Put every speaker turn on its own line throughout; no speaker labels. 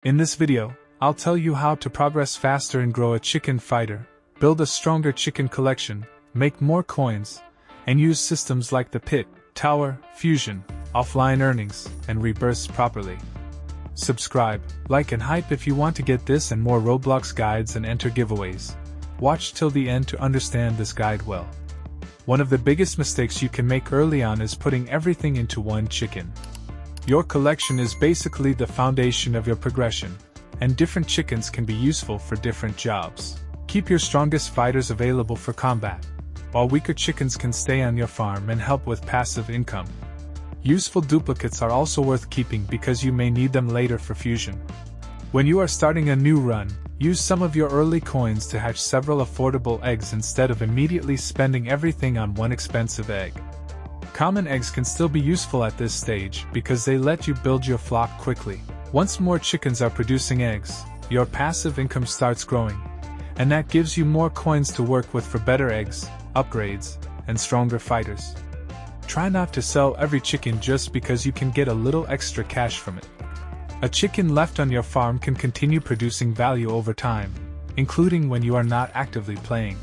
In this video, I'll tell you how to progress faster and grow a chicken fighter, build a stronger chicken collection, make more coins, and use systems like the pit, tower, fusion, offline earnings, and rebirths properly. Subscribe, like and hype if you want to get this and more Roblox guides and enter giveaways. Watch till the end to understand this guide well. One of the biggest mistakes you can make early on is putting everything into one chicken. Your collection is basically the foundation of your progression, and different chickens can be useful for different jobs. Keep your strongest fighters available for combat, while weaker chickens can stay on your farm and help with passive income. Useful duplicates are also worth keeping because you may need them later for fusion. When you are starting a new run, use some of your early coins to hatch several affordable eggs instead of immediately spending everything on one expensive egg. Common eggs can still be useful at this stage because they let you build your flock quickly. Once more chickens are producing eggs, your passive income starts growing, and that gives you more coins to work with for better eggs, upgrades, and stronger fighters. Try not to sell every chicken just because you can get a little extra cash from it. A chicken left on your farm can continue producing value over time, including when you are not actively playing.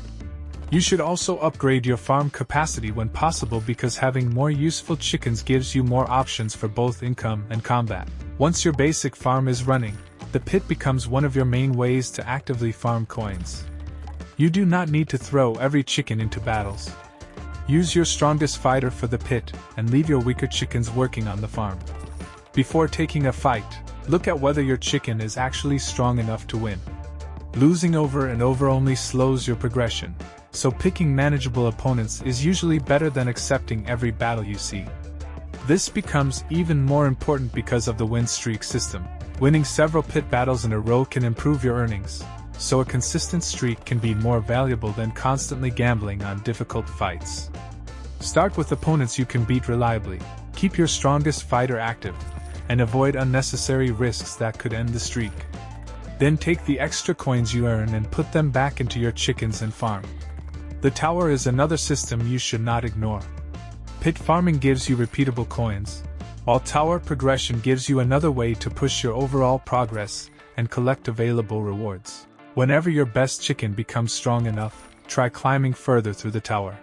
You should also upgrade your farm capacity when possible because having more useful chickens gives you more options for both income and combat. Once your basic farm is running, the pit becomes one of your main ways to actively farm coins. You do not need to throw every chicken into battles. Use your strongest fighter for the pit and leave your weaker chickens working on the farm. Before taking a fight, look at whether your chicken is actually strong enough to win. Losing over and over only slows your progression, so picking manageable opponents is usually better than accepting every battle you see. This becomes even more important because of the win streak system. Winning several pit battles in a row can improve your earnings, so a consistent streak can be more valuable than constantly gambling on difficult fights. Start with opponents you can beat reliably, keep your strongest fighter active, and avoid unnecessary risks that could end the streak. Then take the extra coins you earn and put them back into your chickens and farm. The tower is another system you should not ignore. Pit farming gives you repeatable coins, while tower progression gives you another way to push your overall progress and collect available rewards. Whenever your best chicken becomes strong enough, try climbing further through the tower.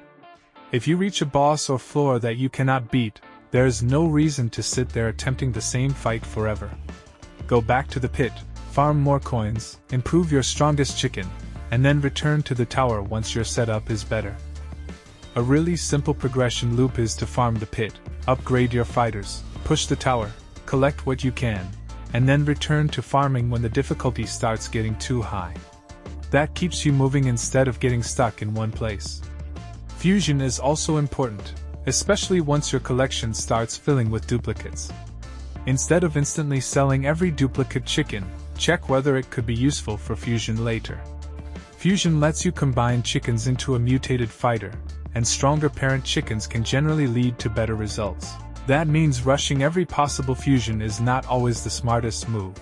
If you reach a boss or floor that you cannot beat, there is no reason to sit there attempting the same fight forever. Go back to the pit, farm more coins, improve your strongest chicken, and then return to the tower once your setup is better. A really simple progression loop is to farm the pit, upgrade your fighters, push the tower, collect what you can, and then return to farming when the difficulty starts getting too high. That keeps you moving instead of getting stuck in one place. Fusion is also important, especially once your collection starts filling with duplicates. Instead of instantly selling every duplicate chicken, check whether it could be useful for fusion later. Fusion lets you combine chickens into a mutated fighter, and stronger parent chickens can generally lead to better results. That means rushing every possible fusion is not always the smartest move.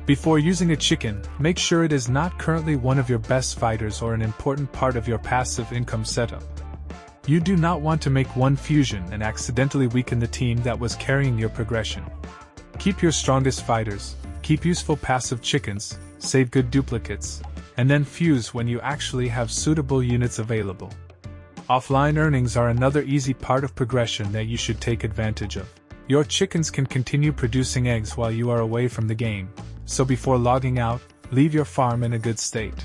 Before using a chicken, make sure it is not currently one of your best fighters or an important part of your passive income setup. You do not want to make one fusion and accidentally weaken the team that was carrying your progression. Keep your strongest fighters, keep useful passive chickens, save good duplicates, and then fuse when you actually have suitable units available. Offline earnings are another easy part of progression that you should take advantage of. Your chickens can continue producing eggs while you are away from the game, so before logging out, leave your farm in a good state.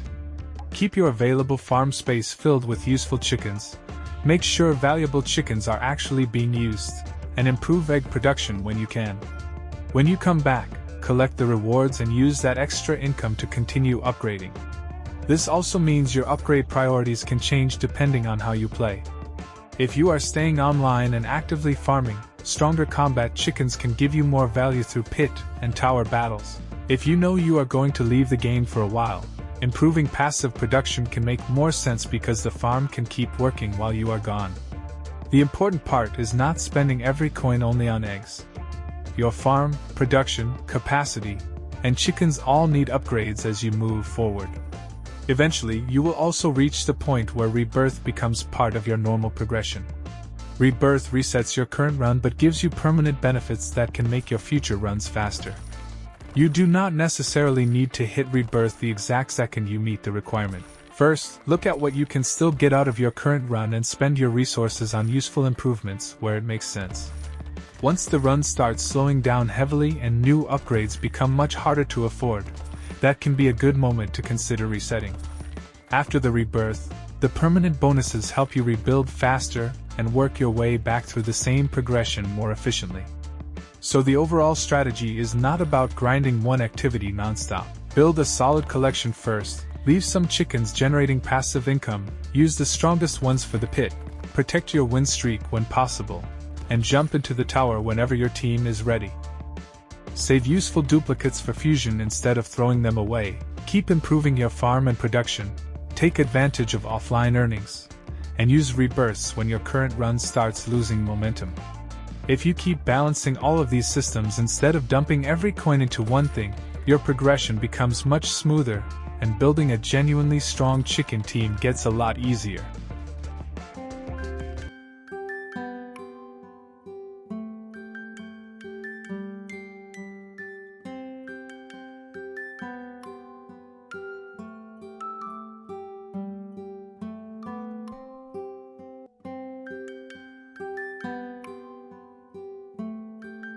Keep your available farm space filled with useful chickens. Make sure valuable chickens are actually being used, and improve egg production when you can. When you come back, collect the rewards and use that extra income to continue upgrading. This also means your upgrade priorities can change depending on how you play. If you are staying online and actively farming, stronger combat chickens can give you more value through pit and tower battles. If you know you are going to leave the game for a while, improving passive production can make more sense because the farm can keep working while you are gone. The important part is not spending every coin only on eggs. Your farm, production, capacity, and chickens all need upgrades as you move forward. Eventually, you will also reach the point where Rebirth becomes part of your normal progression. Rebirth resets your current run but gives you permanent benefits that can make your future runs faster. You do not necessarily need to hit Rebirth the exact second you meet the requirement. First, look at what you can still get out of your current run and spend your resources on useful improvements where it makes sense. Once the run starts slowing down heavily and new upgrades become much harder to afford, that can be a good moment to consider resetting. After the Rebirth, the permanent bonuses help you rebuild faster and work your way back through the same progression more efficiently. So the overall strategy is not about grinding one activity non-stop. Build a solid collection first, leave some chickens generating passive income, use the strongest ones for the pit, protect your win streak when possible, and jump into the tower whenever your team is ready. Save useful duplicates for fusion instead of throwing them away, keep improving your farm and production, take advantage of offline earnings, and use rebirths when your current run starts losing momentum. If you keep balancing all of these systems instead of dumping every coin into one thing, your progression becomes much smoother, and building a genuinely strong chicken team gets a lot easier.